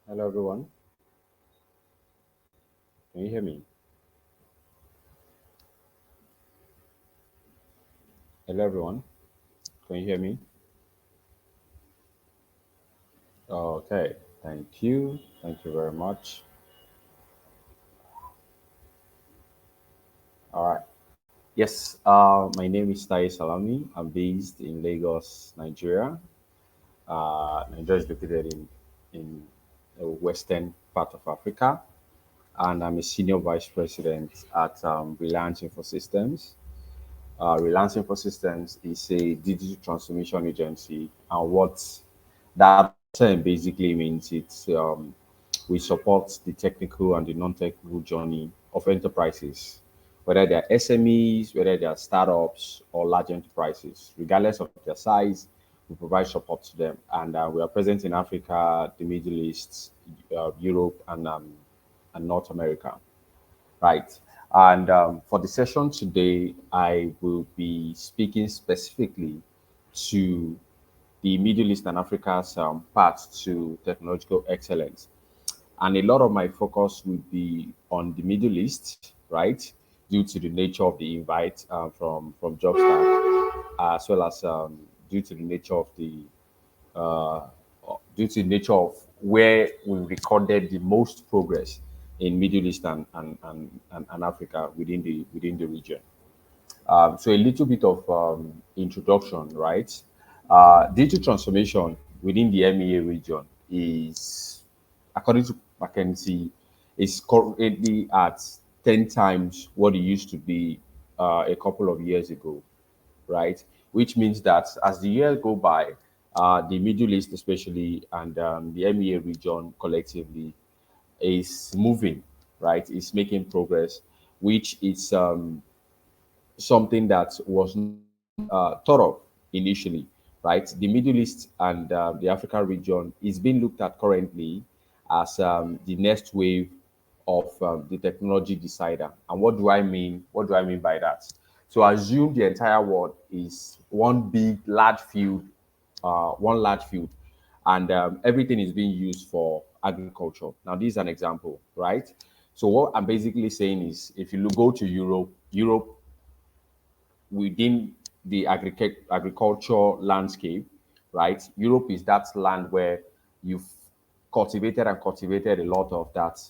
Hello, everyone. Can you hear me? Hello, everyone. Can you hear me? Okay. Thank you. Thank you very much. All right. Yes. My name is Tai Salami. I'm based in Lagos, Nigeria. Nigeria is located in the western part of Africa, and I'm a senior vice president at Reliance Infosystems. Reliance Infosystems is a digital transformation agency, and what that term basically means we support the technical and the non-technical journey of enterprises, whether they're SMEs, whether they're startups or large enterprises, regardless of their size. We provide support to them, and we are present in Africa, the Middle East, Europe, and North America. Right. And for the session today, I will be speaking specifically to the Middle East and Africa's path to technological excellence. And a lot of my focus will be on the Middle East, right, due to the nature of the invite from Jobstack, as well as due to the nature of the uh, due to the nature of where we recorded the most progress in Middle East and Africa within the region. So a little bit of introduction, right? Digital transformation within the MEA region is, according to McKinsey, is currently at 10 times what it used to be a couple of years ago, right? Which means that as the years go by, the Middle East, especially, and the MEA region collectively, is moving, right? Is making progress, which is something that was not thought of initially, right? The Middle East and the Africa region is being looked at currently as the next wave of the technology decider. And what do I mean? What do I mean by that? So assume the entire world is one large field, and everything is being used for agriculture. Now, this is an example, right? So what I'm basically saying is, if you go to Europe within the agriculture landscape, right? Europe is that land where you've cultivated a lot of that.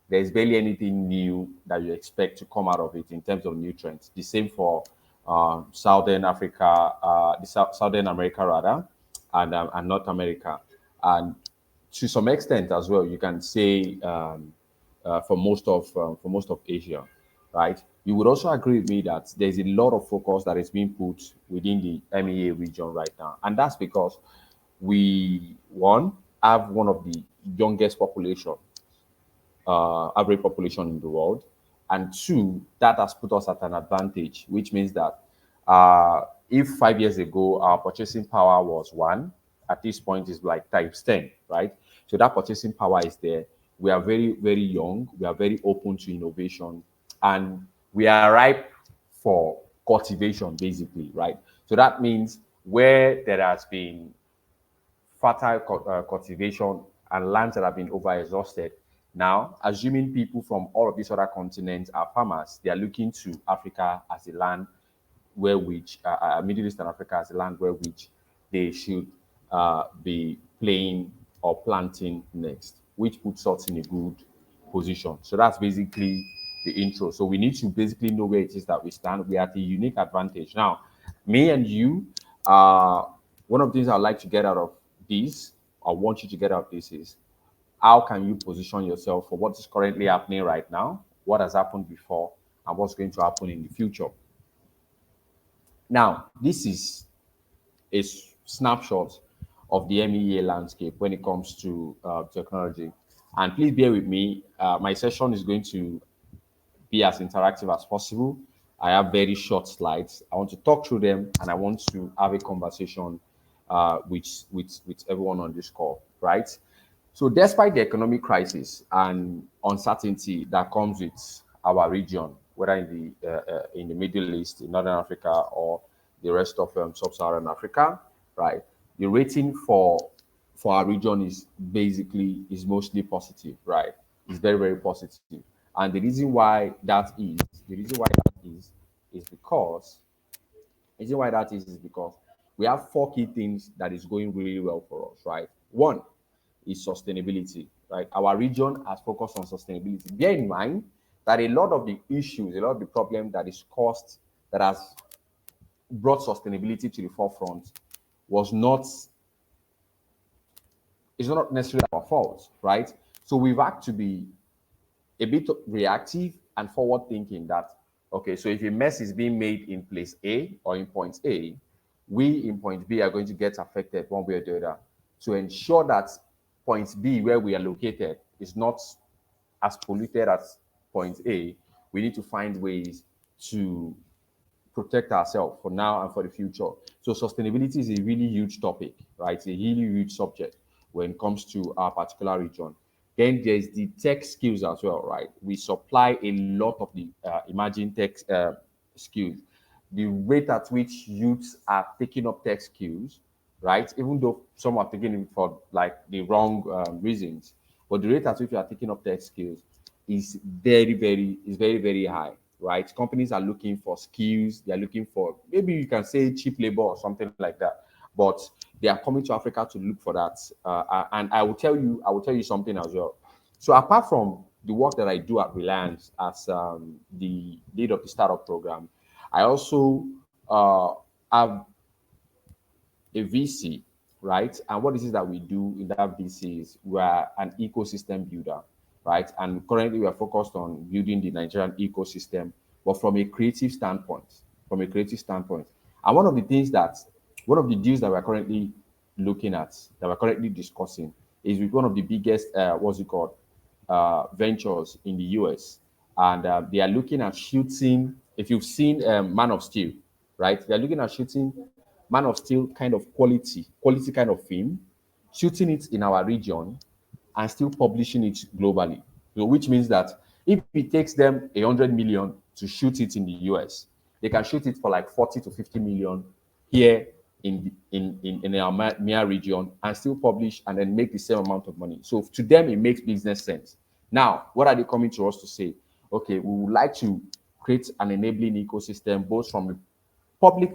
There's barely anything new that you expect to come out of it in terms of nutrients. The same for Southern Africa, Southern America rather, and North America, and to some extent as well. You can say for most of Asia, right? You would also agree with me that there's a lot of focus that is being put within the MEA region right now, and that's because we have one of the youngest population, average population in the world, and two, that has put us at an advantage, which means that if 5 years ago our purchasing power was one, at this point is like times 10, right? So that purchasing power is there. We are very, very young. We are very open to innovation, and we are ripe for cultivation, basically, right? So that means where there has been fertile cultivation and lands that have been over exhausted. Now, assuming people from all of these other continents are farmers, they are looking to Africa as a land where which Middle East and Africa as a land where which they should be playing or planting next, which puts us in a good position. So that's basically the intro. So we need to basically know where it is that we stand. We are at a unique advantage. Now, me and you, one of the things I'd like to get out of this, I want you to get out of this is how can you position yourself for what is currently happening right now, what has happened before, and what's going to happen in the future. Now, this is a snapshot of the MEA landscape when it comes to technology. And please bear with me. My session is going to be as interactive as possible. I have very short slides. I want to talk through them, and I want to have a conversation with everyone on this call, right? So, despite the economic crisis and uncertainty that comes with our region, whether in the Middle East, in Northern Africa, or the rest of Sub-Saharan Africa, right? The rating for for our region is mostly positive, right? It's very, very positive. And the reason why that is because the reason why that is because we have four key things that is going really well for us, right? One is sustainability, right? Our region has focused on sustainability. Bear in mind that a lot of the issues, a lot of the problem that is caused, that has brought sustainability to the forefront, was not is not necessarily our fault, right? So we've had to be a bit reactive and forward thinking that, okay, so if a mess is being made in place A or in point A, we in point B are going to get affected one way or the other, to ensure that point B, where we are located, is not as polluted as point A. We need to find ways to protect ourselves for now and for the future. So sustainability is a really huge topic, right? It's a really huge subject when it comes to our particular region. Then there's the tech skills as well, right? We supply a lot of the emerging tech skills. The rate at which youths are taking up tech skills, right? Even though some are taking it for like the wrong reasons, but the rate at which we are taking up tech skills is very, very high, right? Companies are looking for skills. They are looking for, maybe you can say, cheap labor or something like that, but they are coming to Africa to look for that. And I will tell you something as well. So apart from the work that I do at Reliance as the lead of the startup program, I also have a VC, right? And what is it that we do in that VC is we're an ecosystem builder, right? And currently we are focused on building the Nigerian ecosystem, but from a creative standpoint, from a creative standpoint. And one of the deals that we're currently looking at, that we're currently discussing, is with one of the biggest, what's it called, ventures in the US. And they are looking at shooting, if you've seen Man of Steel, right? They're looking at shooting Man of Steel kind of quality kind of film, shooting it in our region and still publishing it globally. So, which means that if it takes them 100 million to shoot it in the US, they can shoot it for like 40 to 50 million here in our MEA region and still publish and then make the same amount of money. So to them, it makes business sense. Now, what are they coming to us to say? Okay, we would like to create an enabling ecosystem, both from the public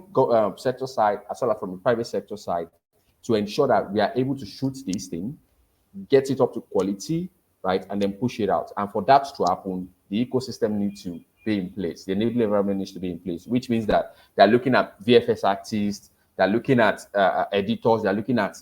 sector side as well as from the private sector side, to ensure that we are able to shoot this thing, get it up to quality, right, and then push it out. And for that to happen, the ecosystem needs to be in place. The enabling environment needs to be in place, which means that they're looking at VFS artists, they're looking at editors, they're looking at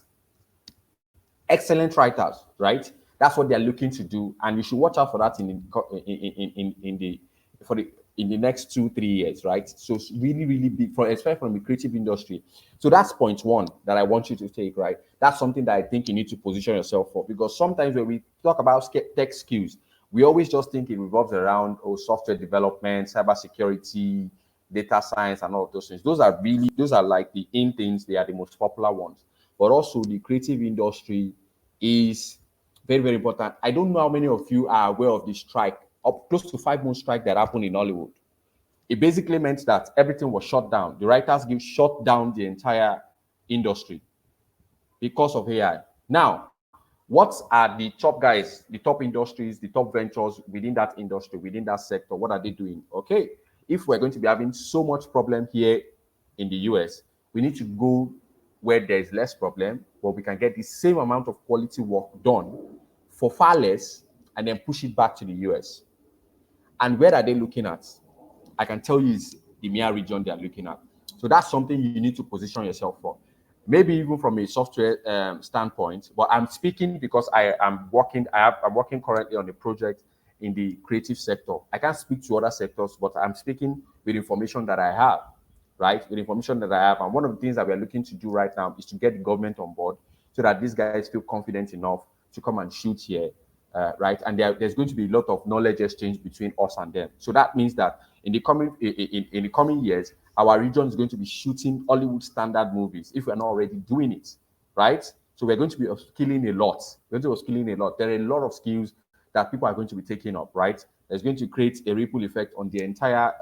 excellent writers, right? That's what they're looking to do, and we should watch out for that in the for the in the next 2 3 years, right? So it's really, really big, for especially from the creative industry. So that's point one that I want you to take, right? That's something that I think you need to position yourself for, because sometimes when we talk about tech skills, we always just think it revolves around software development, cybersecurity, data science, and all of those things. Those are like the in things. They are the most popular ones. But also the creative industry is very, very important. I don't know how many of you are aware of the strike, up close to 5 month strike that happened in Hollywood. It basically meant that everything was shut down. The writers guild shut down the entire industry because of AI. Now, what are the top guys, the top industries, the top ventures within that industry, within that sector? What are they doing? Okay, if we're going to be having so much problem here in the US, we need to go where there's less problem, but we can get the same amount of quality work done for far less and then push it back to the US. And where are they looking at? I can tell you it's the MEA region they are looking at. So that's something you need to position yourself for. Maybe even from a software standpoint, but I'm speaking because I'm working currently on a project in the creative sector. I can't speak to other sectors, but I'm speaking with information that I have, right? With information that I have. And one of the things that we're looking to do right now is to get the government on board so that these guys feel confident enough to come and shoot here, right? And there's going to be a lot of knowledge exchange between us and them. So that means that in the coming years, our region is going to be shooting Hollywood standard movies if we're not already doing it, right? So we're going to be upskilling a lot. We're going to be upskilling a lot. There are a lot of skills that people are going to be taking up, right? It's going to create a ripple effect on the entire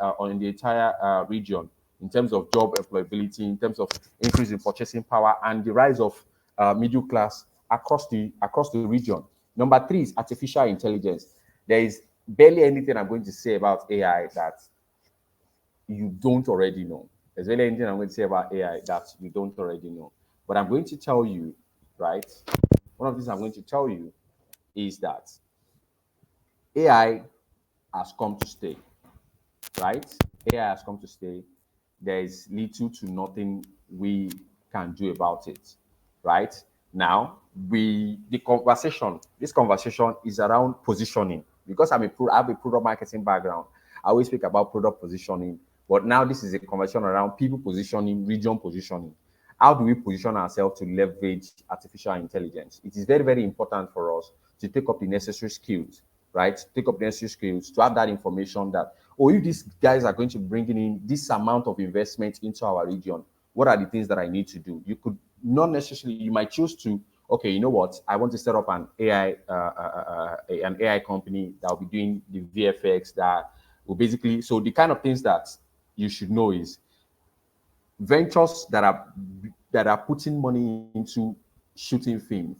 region in terms of job employability, in terms of increase in purchasing power, and the rise of middle class across the region. Number three is artificial intelligence. There is barely anything I'm going to say about AI that you don't already know. There's barely anything I'm going to say about AI that you don't already know. But I'm going to tell you, right? One of the things I'm going to tell you is that AI has come to stay, right? AI has come to stay. There is little to nothing we can do about it, right? Now, this conversation is around positioning. Because I have a product marketing background, I always speak about product positioning. But now this is a conversation around people positioning, region positioning. How do we position ourselves to leverage artificial intelligence? It is very, very important for us to take up the necessary skills, right? Take up the necessary skills to have that information that, oh, if these guys are going to bring in this amount of investment into our region, what are the things that I need to do? You could not necessarily, you might choose to, okay, you know what? I want to set up an AI company that will be doing the VFX that will basically, so the kind of things that you should know is ventures that are putting money into shooting films,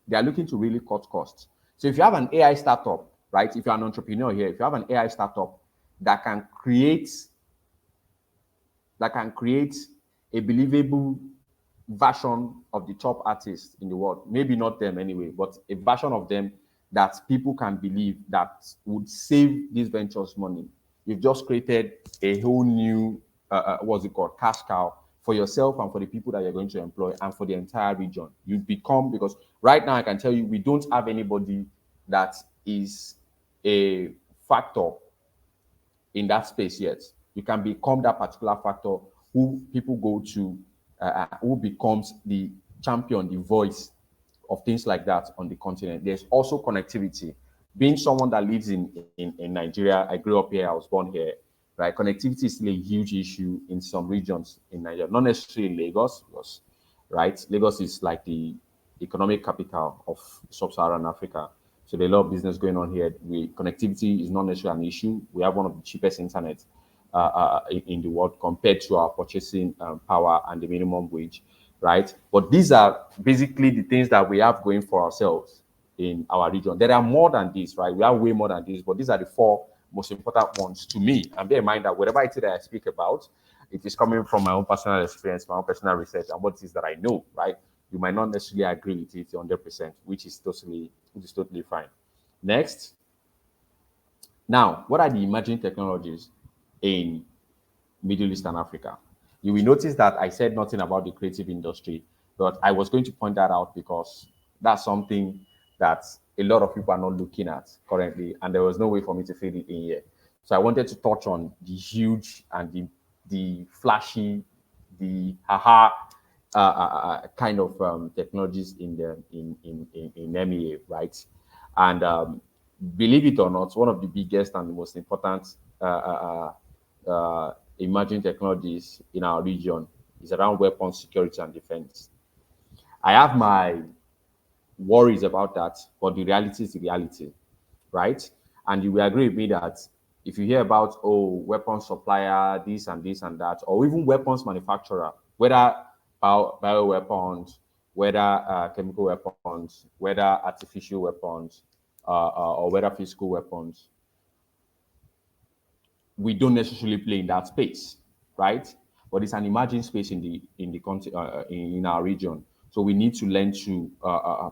they are looking to really cut costs. So if you have an AI startup, right? If you're an entrepreneur here, if you have an AI startup that can create a believable version of the top artists in the world, maybe not them anyway, but a version of them that people can believe that would save these ventures money. You've just created a whole new, what's it called, cash cow for yourself and for the people that you're going to employ and for the entire region. You become, because right now I can tell you, we don't have anybody that is a factor in that space yet. You can become that particular factor who people go to, who becomes the champion, the voice of things like that on the continent. There's also connectivity. Being someone that lives in Nigeria, I grew up here, I was born here, right? Connectivity is still a huge issue in some regions in Nigeria, not necessarily in Lagos, because, right, Lagos is like the economic capital of sub-Saharan Africa. So there's a lot of business going on here. Connectivity is not necessarily an issue. We have one of the cheapest internet in the world compared to our purchasing power and the minimum wage, right? But these are basically the things that we have going for ourselves in our region. There are more than this, right? We have way more than this, but these are the four most important ones to me. And bear in mind that whatever it is that I speak about, it is coming from my own personal experience, my own personal research, and what it is that I know, right? You might not necessarily agree with it 100%, which is totally fine. Next, now, what are the emerging technologies in Middle East and Africa? You will notice that I said nothing about the creative industry, but I was going to point that out because that's something that a lot of people are not looking at currently, and there was no way for me to fit it in here. So I wanted to touch on the huge and the flashy, the haha kind of technologies in MEA, right? And believe it or not, one of the biggest and the most important emerging technologies in our region is around weapons security and defense. I have my worries about that, but the reality is the reality, right? And you will agree with me that if you hear about, oh, weapons supplier, this and this and that, or even weapons manufacturer, whether bio weapons, whether chemical weapons, whether artificial weapons, or whether physical weapons, we don't necessarily play in that space, right? But it's an emerging space in our region. So we need to learn to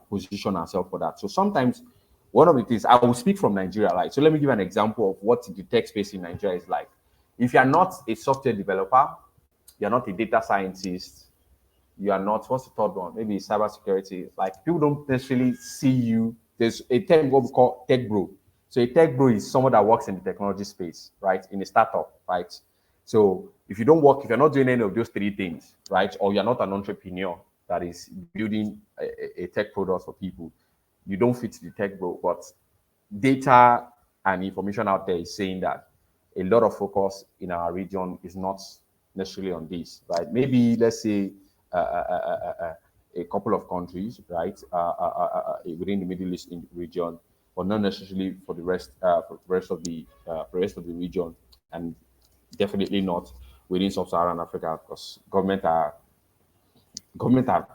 position ourselves for that. So sometimes one of the things I will speak from Nigeria, right? So let me give an example of what the tech space in Nigeria is like. If you're not a software developer, you're not a data scientist, you are not, what's the third one? Maybe cybersecurity. Like people don't necessarily see you. There's a term what we call tech bro. So a tech bro is someone that works in the technology space, right? In a startup, right? So if you don't work, if you're not doing any of those three things, right, or you're not an entrepreneur that is building a tech product for people, you don't fit the tech bro. But data and information out there is saying that a lot of focus in our region is not necessarily on this, right? Maybe let's say a couple of countries, right, within the Middle East region, but not necessarily for the rest of the region, and definitely not within Sub-Saharan Africa, because government are Government are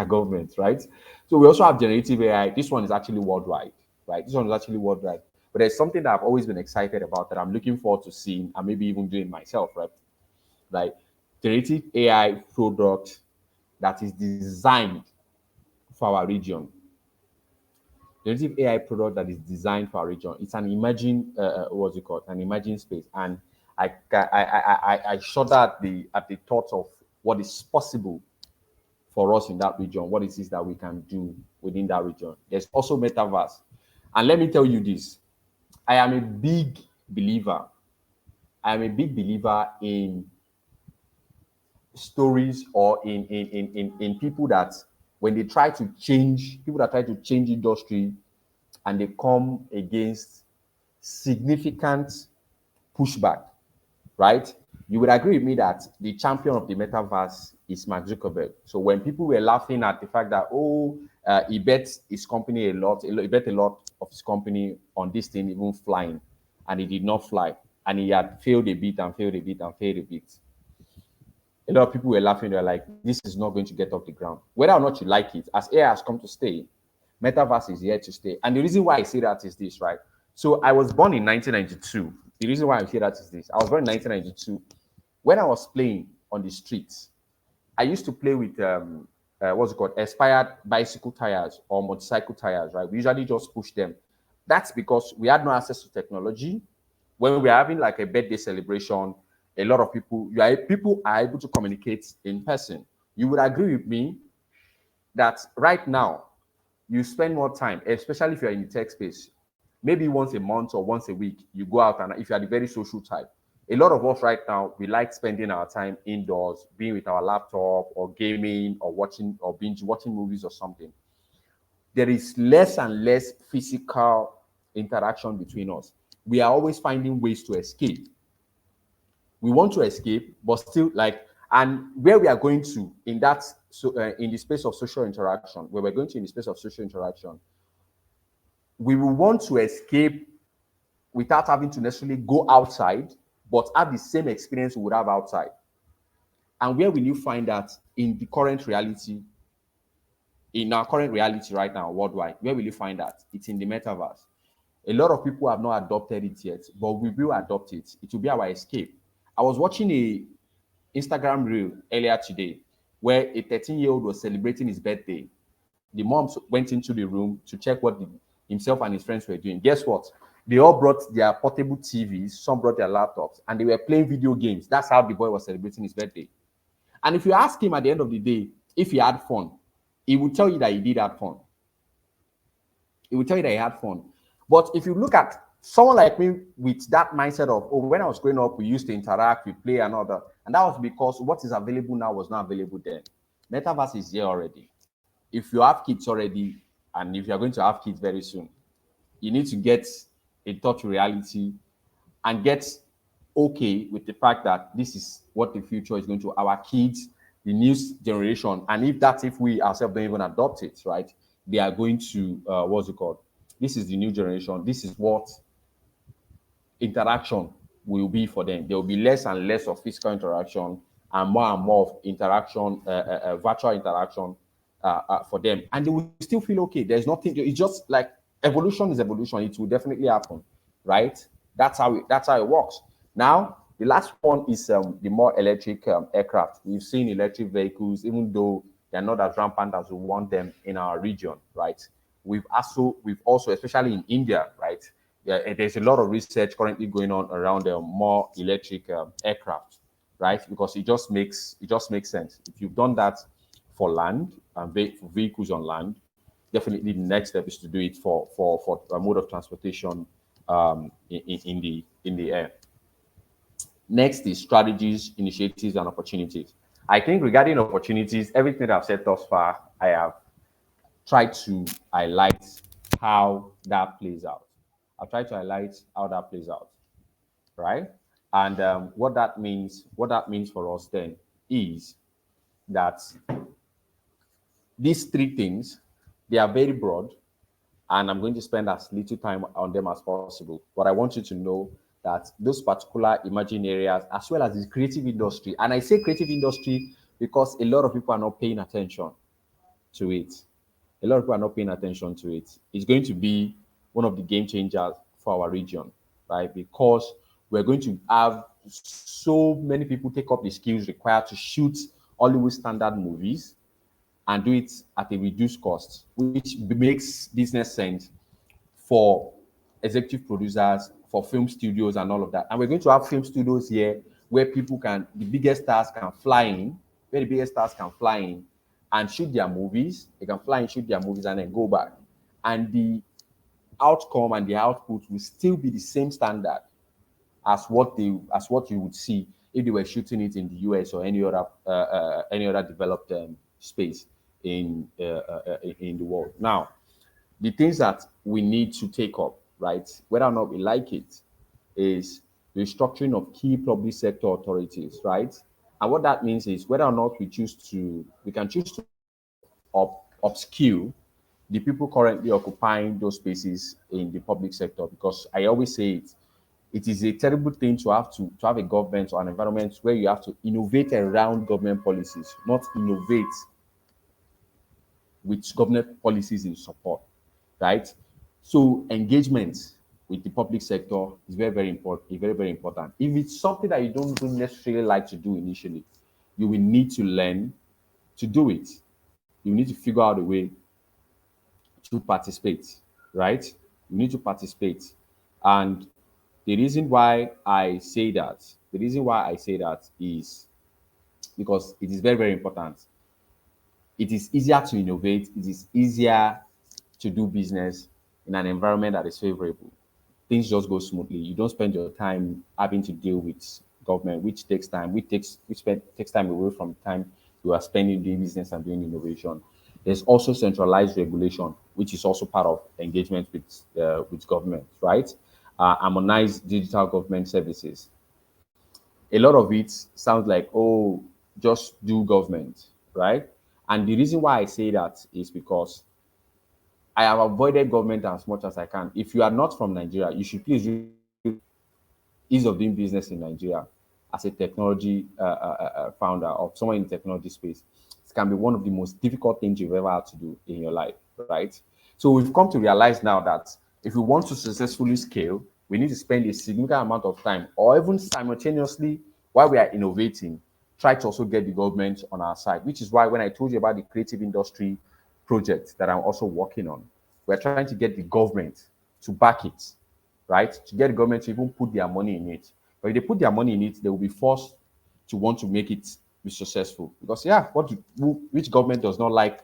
government, right? So we also have generative AI. This one is actually worldwide, right? This one is actually worldwide. But there's something that I've always been excited about that I'm looking forward to seeing and maybe even doing myself, right? Like generative AI product that is designed for our region. Generative AI product that is designed for our region. It's an emerging, what's it called? An emerging space, and I shudder at the thought of what is possible for us in that region, what it is that we can do within that region. There's also metaverse. And let me tell you this, I am a big believer. I am a big believer in stories or in people that when they try to change, people that try to change industry and they come against significant pushback, right? You would agree with me that the champion of the metaverse is Mark Zuckerberg. So when people were laughing at the fact that, oh, he bet his company he bet a lot of his company on this thing even flying, and he did not fly, and he had failed a bit and failed a bit and failed a bit. A lot of people were laughing. They're like, this is not going to get off the ground. Whether or not you like it, as AI has come to stay, metaverse is here to stay. And the reason why I say that is this, right? So I was born in 1992. The reason why I say that is this. I was born in 1992. When I was playing on the streets, I used to play with what's it called, expired bicycle tires or motorcycle tires, right? We usually just push them. That's because we had no access to technology. When we are having like a birthday celebration, a lot of people are able to communicate in person. You would agree with me that right now you spend more time, especially if you're in the tech space, maybe once a month or once a week, you go out, and if you're the very social type, a lot of us right now, we like spending our time indoors, being with our laptop or gaming or watching or binge watching movies or something. There is less and less physical interaction between us. We are always finding ways to escape. We want to escape, but still like, and where we are going to in that, so in the space of social interaction, where we're going to in the space of social interaction, we will want to escape without having to necessarily go outside, but have the same experience we would have outside. And where will you find that in the current reality, in our current reality right now, worldwide? Where will you find that? It's in the metaverse. A lot of people have not adopted it yet, but we will adopt it. It will be our escape. I was watching a Instagram reel earlier today where a 13-year-old was celebrating his birthday. The mom went into the room to check what himself and his friends were doing. Guess what? They all brought their portable TVs, some brought their laptops, and they were playing video games. That's how the boy was celebrating his birthday. And if you ask him at the end of the day if he had fun, he will tell you that he did have fun. He will tell you that he had fun. But if you look at someone like me with that mindset of, oh, when I was growing up, we used to interact, we play and all that. And that was because what is available now was not available then. Metaverse is here already. If you have kids already, and if you're going to have kids very soon, you need to get in touch with reality and get okay with the fact that this is what the future is going to our kids, the new generation, and if we ourselves don't even adopt it, right, they are going to what's it called, this is the new generation, this is what interaction will be for them. There will be less and less of physical interaction and more of interaction, virtual interaction for them, and they will still feel okay. There's nothing. It's just like evolution is evolution. It will definitely happen, right? That's how it works. Now, the last one is the more electric aircraft. We've seen electric vehicles, even though they're not as rampant as we want them in our region, right? We've also, especially in India, right? Yeah, there's a lot of research currently going on around more electric aircraft, right? Because it just makes sense. If you've done that for land and for vehicles on land, definitely the next step is to do it for a mode of transportation in the air. Next is strategies, initiatives, and opportunities. I think regarding opportunities, everything I've said thus far, I have tried to highlight how that plays out. I've tried to highlight how that plays out, right? And what that means for us then is that these three things, they are very broad, and I'm going to spend as little time on them as possible. But I want you to know that those particular emerging areas, as well as the creative industry, and I say creative industry because a lot of people are not paying attention to it. A lot of people are not paying attention to it. It's going to be one of the game changers for our region, right? Because we're going to have so many people take up the skills required to shoot Hollywood standard movies and do it at a reduced cost, which makes business sense for executive producers, for film studios, and all of that. And we're going to have film studios here where people can, the biggest stars can fly in, where the biggest stars can fly in and shoot their movies. They can fly and shoot their movies and then go back. And the outcome and the output will still be the same standard as what you would see if they were shooting it in the US or any other developed space in the world. Now, the things that we need to take up, right, whether or not we like it, is the restructuring of key public sector authorities, right? And what that means is whether or not we can choose to upskill the people currently occupying those spaces in the public sector. Because I always say it is a terrible thing to have a government or an environment where you have to innovate around government policies, not innovate with government policies in support, right? So engagement with the public sector is very, very important. Very, very important. If it's something that you don't necessarily like to do initially, you will need to learn to do it. You need to figure out a way to participate, right? You need to participate. And the reason why I say that is because it is very, very important. It is easier to innovate, it is easier to do business in an environment that is favorable. Things just go smoothly. You don't spend your time having to deal with government, which takes time, takes time away from the time you are spending doing business and doing innovation. There's also centralized regulation, which is also part of engagement with government, right? Harmonized digital government services. A lot of it sounds like, oh, just do government, right? And the reason why I say that is because I have avoided government as much as I can. If you are not from Nigeria, you should please read Ease of Doing Business in Nigeria as a technology founder or someone in the technology space. It can be one of the most difficult things you've ever had to do in your life, right? So we've come to realize now that if we want to successfully scale, we need to spend a significant amount of time, or even simultaneously, while we are innovating, try to also get the government on our side, which is why when I told you about the creative industry project that I'm also working on, we're trying to get the government to back it, right? To get the government to even put their money in it. But if they put their money in it, they will be forced to want to make it be successful. Because yeah, which government does not like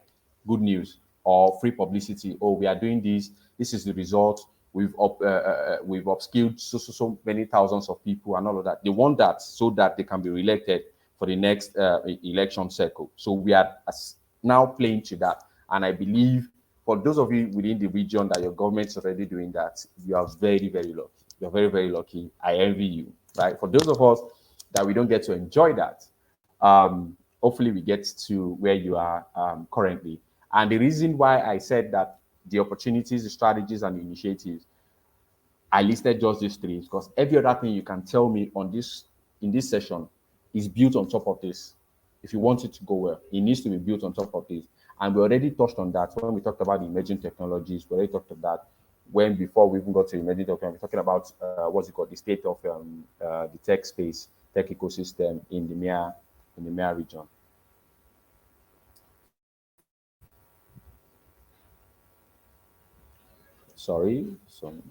good news or free publicity? Oh, we are doing this. This is the result. We've upskilled so many thousands of people and all of that. They want that so that they can be reelected for the next election cycle. So we are now playing to that, and I believe for those of you within the region that your government's already doing that, you are very, very lucky. You're very, very lucky. I envy you, right? For those of us that we don't get to enjoy that, hopefully we get to where you are currently. And the reason why I said that the opportunities, the strategies, and the initiatives, I listed just these three because every other thing you can tell me on this in this session is built on top of this. If you want it to go well, it needs to be built on top of this. And we already touched on that when we talked about the emerging technologies. We already talked about that when before we even got to emerging technology, we're talking about what's it called, the state of the tech space, tech ecosystem in the MEA region. Sorry, sorry.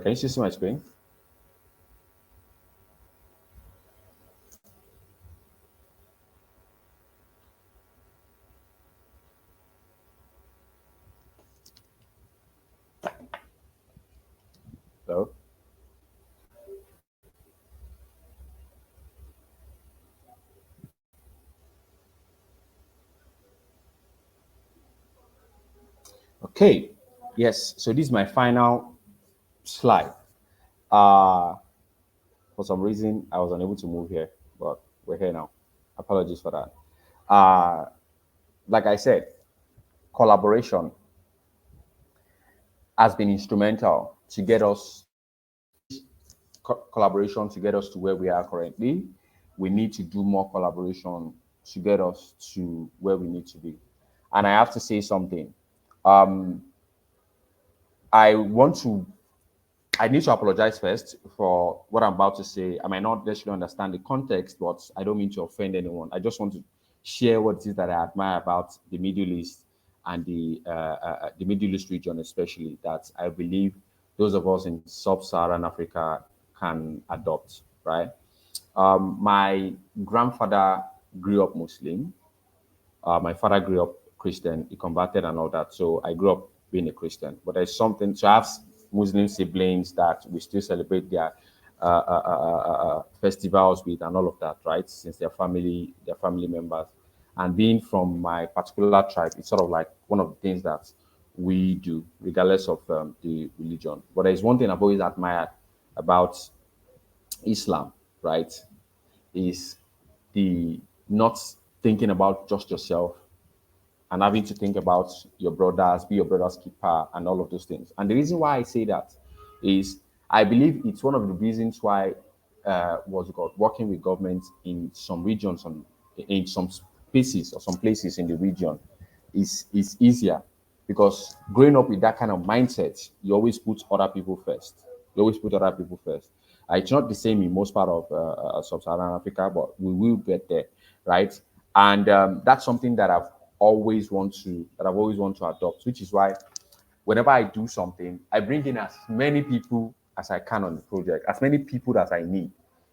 Can you see my screen? So okay, yes. So this is my final slide. Uh, for some reason, I was unable to move here, but we're here now. Apologies for that. Uh, like I said, collaboration. has been instrumental to get us collaboration to get us to where we are currently. We need to do more collaboration to get us to where we need to be. And I have to say something. Um, I want to I need to apologize first for what I'm about to say. I might not necessarily understand the context, but I don't mean to offend anyone. I just want to share what it is that I admire about the Middle East and the Middle East region, especially that I believe those of us in sub-Saharan Africa can adopt. Right. My grandfather grew up Muslim. My father grew up Christian. He converted and all that. So I grew up being a Christian. But there's something. So I have Muslim siblings that we still celebrate their festivals with and all of that, right? Since their family members, and being from my particular tribe, it's sort of like one of the things that we do, regardless of the religion. But there's one thing I've always admired about Islam, right? Is the not thinking about just yourself and having to think about your brothers, be your brother's keeper, and all of those things. And the reason why I say that is I believe it's one of the reasons why was God working with government in some regions, in some spaces or some places in the region is easier because growing up with that kind of mindset, you always put other people first. You always put other people first. It's not the same in most part of sub-Saharan Africa, but we will get there, right? And that's something that I've always want to adopt, which is why whenever I do something, I bring in as many people as I can on the project, as many people as I need,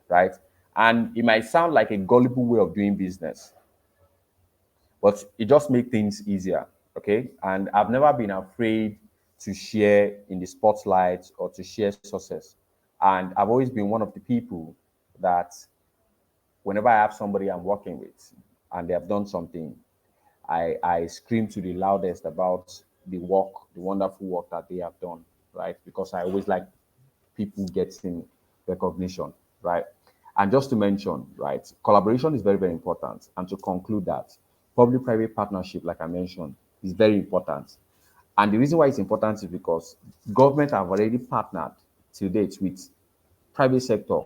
right? And it might sound like a gullible way of doing business, but it just makes things easier. Okay. And I've never been afraid to share in the spotlight or to share success. And I've always been one of the people that whenever I have somebody I'm working with and they have done something, I scream to the loudest about the work, the wonderful work that they have done, right? Because I always like people getting recognition, right? And just to mention, right, collaboration is very, very important. And to conclude that, public-private partnership, like I mentioned, is very important. And the reason why it's important is because government have already partnered to date with private sector.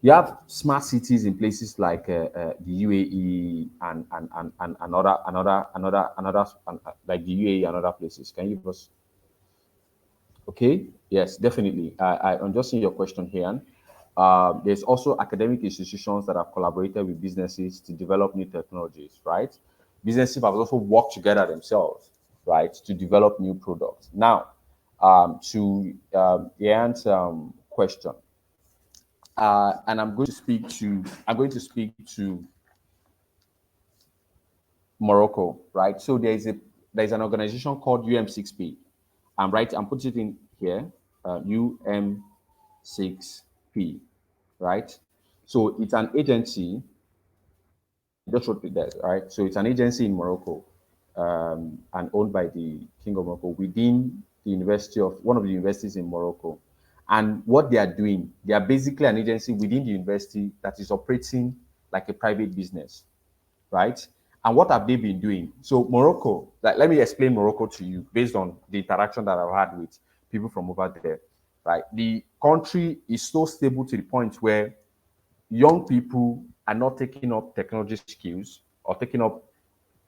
You have smart cities in places like the UAE and like the UAE and other places. Can you give us? Okay, yes, definitely. I'm just seeing your question here. There's also academic institutions that have collaborated with businesses to develop new technologies, right? Businesses have also worked together themselves, right, to develop new products. Now, to Ian's question, and I'm going to speak to Morocco, right? So there's an organization called UM6P. I'm putting it in here, UM6P, right? So it's an agency, just wrote it there, right? So it's an agency in Morocco, and owned by the King of Morocco within the university of one of the universities in Morocco. And what they are doing, they are basically an agency within the university that is operating like a private business, right? And what have they been doing? So Morocco, like let me explain Morocco to you based on the interaction that I've had with people from over there, right? The country is so stable to the point where young people are not taking up technology skills or taking up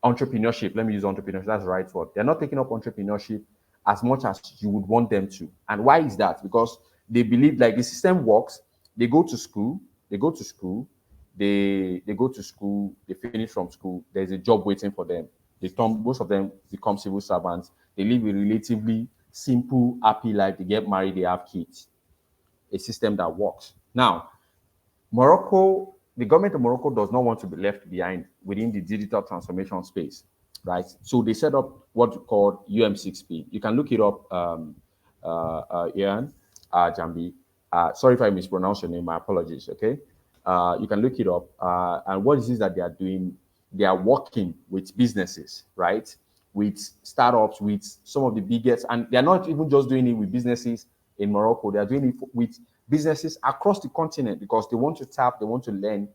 entrepreneurship. Let me use entrepreneurship. That's the right word. They're not taking up entrepreneurship as much as you would want them to. And why is that? Because they believe like the system works. They go to school. They go to school. They go to school. They finish from school. There's a job waiting for them. Most of them become civil servants. They live a relatively simple, happy life. They get married. They have kids. A system that works. Now, Morocco, the government of Morocco does not want to be left behind within the digital transformation space, right? So they set up what we call UM6P. You can look it up, Ian, Jambi. Sorry if I mispronounce your name. My apologies. Okay, you can look it up. And what is it that they are doing? They are working with businesses, right? With startups, with some of the biggest, and they're not even just doing it with businesses in Morocco. They are doing it with businesses across the continent because they want to learn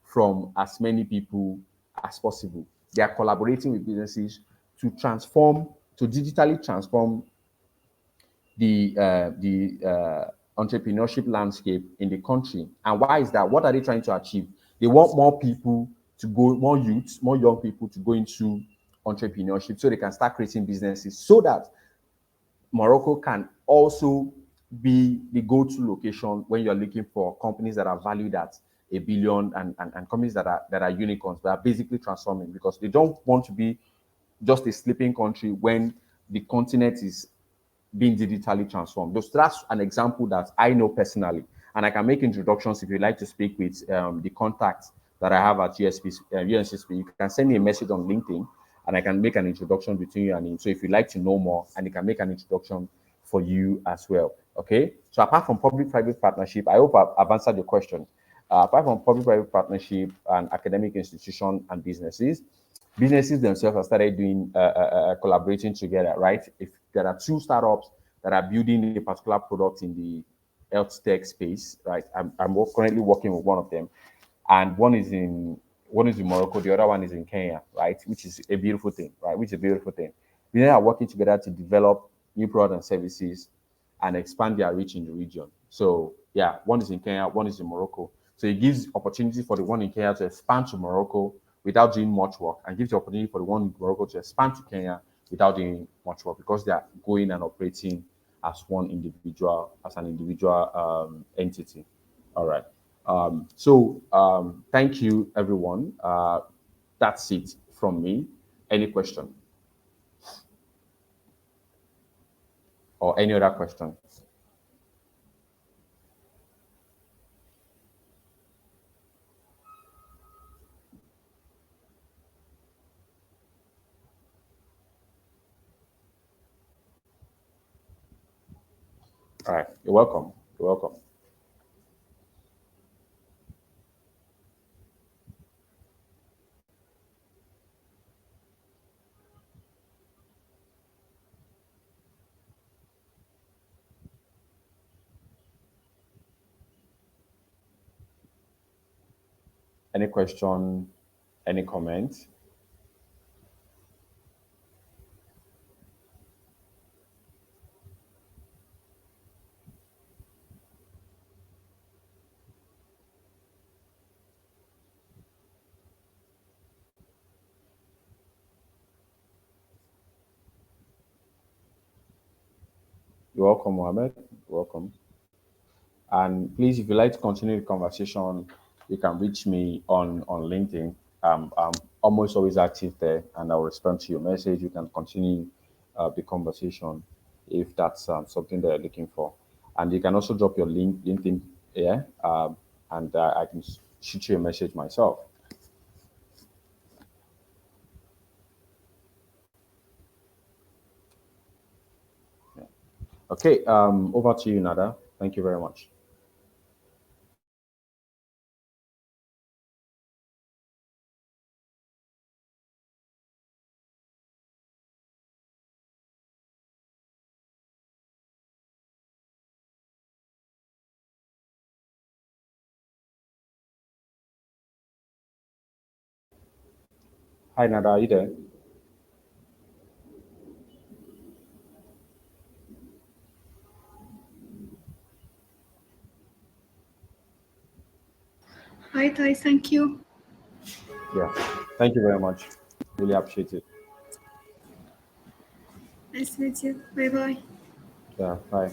from as many people as possible. They are collaborating with businesses to digitally transform the entrepreneurship landscape in the country. And why is that? What are they trying to achieve? They want more people to go, more youths, more young people to go into entrepreneurship so they can start creating businesses so that Morocco can also be the go-to location when you're looking for companies that are valued at a billion, and companies that are unicorns, that are basically transforming, because they don't want to be just a sleeping country when the continent is being digitally transformed. So that's an example that I know personally, and I can make introductions if you'd like to speak with the contacts that I have at UNCSP. You can send me a message on LinkedIn, and I can make an introduction between you and him. So if you'd like to know more, and he can make an introduction for you as well. Okay. So apart from public-private partnership, I hope I've answered your question. Apart from public-private partnership and academic institutions and businesses themselves have started doing collaborating together, right? If there are two startups that are building a particular product in the health tech space, right? I'm currently working with one of them, and one is in Morocco, the other one is in Kenya, right? Which is a beautiful thing, right? Which is a beautiful thing. We are working together to develop new products and services and expand their reach in the region. So yeah, one is in Kenya, one is in Morocco. So it gives opportunity for the one in Kenya to expand to Morocco without doing much work, and gives the opportunity for the one in Morocco to expand to Kenya without doing much work, because they are going and operating as an individual entity. All right. Thank you, everyone. That's it from me. Any question or any other question? All right. You're welcome. You're welcome. Any question? Any comment? You're welcome, Mohammed. You're welcome. And please, if you'd like to continue the conversation, you can reach me on LinkedIn. I'm almost always active there, and I'll respond to your message. You can continue the conversation if that's something that you're looking for. And you can also drop your LinkedIn here, and I can shoot you a message myself. Okay, over to you, Nada. Thank you very much. Hi, Nada. Are you there? Hi, Thai. Thank you. Yeah. Thank you very much. Really appreciate it. Nice to meet you. Bye bye. Yeah. Bye.